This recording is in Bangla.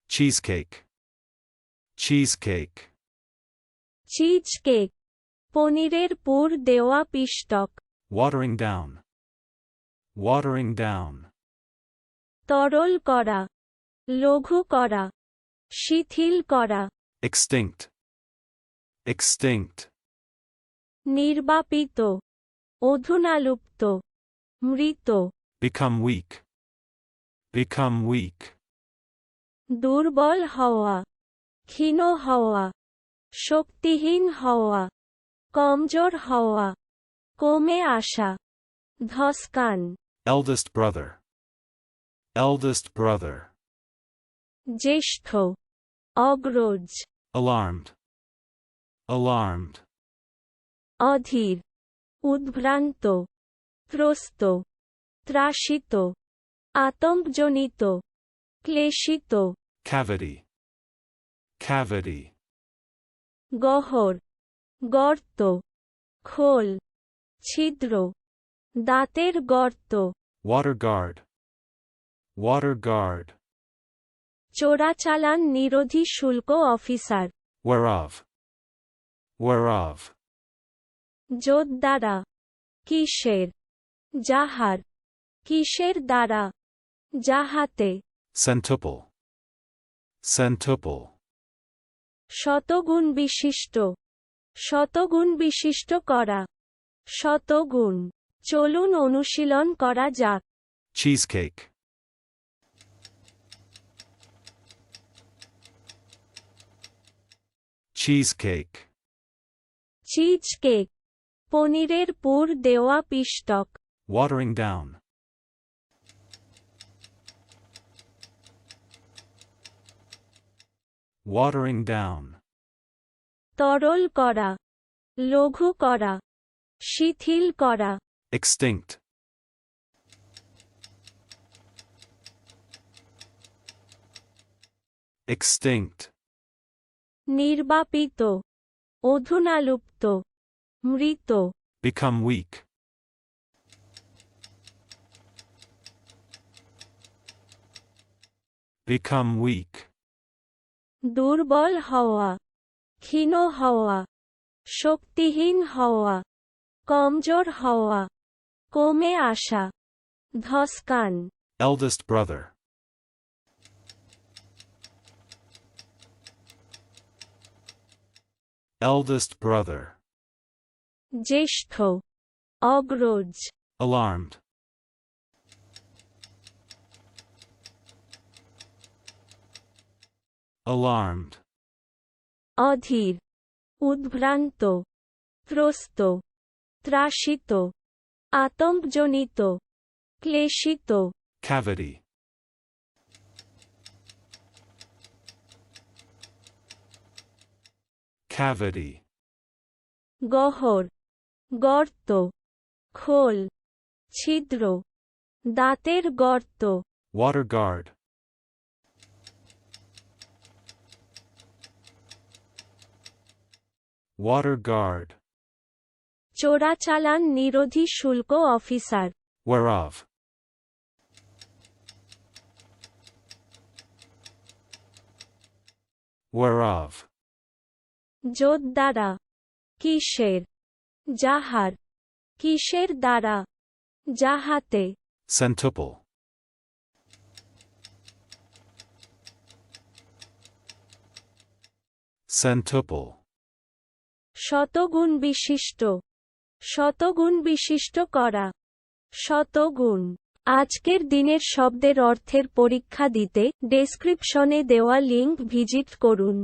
cheesecake, cheesecake, চিজ কেক, পনিরের পুর দেওয়া পিষ্টক। watering down, watering down, তরল করা, লঘু করা, শিথিল করা। extinct, extinct, নির্বাপিত, অধুনালুপ্ত, মৃত। become weak, become weak, দুর্বল হওয়া, ক্ষীণ হওয়া, শক্তিহীন হওয়া, কমজোর হওয়া, কমে আসা। ধস্কান, eldest brother, eldest brother, জ্যেষ্ঠ, অগ্রজ। alarmed, alarmed, অধীর, উদ্ভ্রান্ত, ত্রস্ত, ত্রাসিত, আতঙ্কজনিত, ক্লেশিত। cavity, cavity, গহ্বর, গর্ত, খোল, ছিদ্র, দাঁতের গর্ত। water guard, water guard, চোরাচালান নিরোধী শুল্ক অফিসার। whereof, whereof, যোদ্ধারা, কিসের, যাহার, কিসের দ্বারা, যাহাতে। centuple, centuple, শতগুণ বিশিষ্ট, শতগুণ বিশিষ্ট করা, শতগুণ। চলুন অনুশীলন করা যাক। cheesecake, cheesecake, চিজ কেক, পনিরের পুর দেওয়া পিষ্টক। watering down, watering down, তরল করা, লঘু করা, শিথিল করা। extinct, extinct, নির্বাপিত, অধুনালুপ্ত, মৃত। become weak, become weak, দুর্বল হওয়া, ক্ষীণ হওয়া, শক্তিহীন হওয়া, কমজোর হওয়া, কমে আসা। ধস্কান, eldest brother, eldest brother, জ্যেষ্ঠ, অগ্রজ। alarmed, alarmed, অধীর, উদ্ভ্রান্ত, ত্রস্ত, ত্রাসিত, আতঙ্কজনিত, ক্লেশিত। cavity, cavity, গহ্বর, গর্ত, খোল, ছিদ্র, দাঁতের গর্ত। water guard, water guard, চোরাচালান নিরোধী শুল্ক অফিসার। whereof, whereof, যোদ্ধারা, কিসের, যাহার, কিসের দ্বারা, যাহাতে। centuple, centuple, শতগুণ বিশিষ্ট, শতগুণ বিশিষ্ট করা, শতগুণ। আজকের দিনের শব্দের অর্থের পরীক্ষা দিতে ডেসক্রিপশনে দেওয়া লিংক ভিজিট করুন।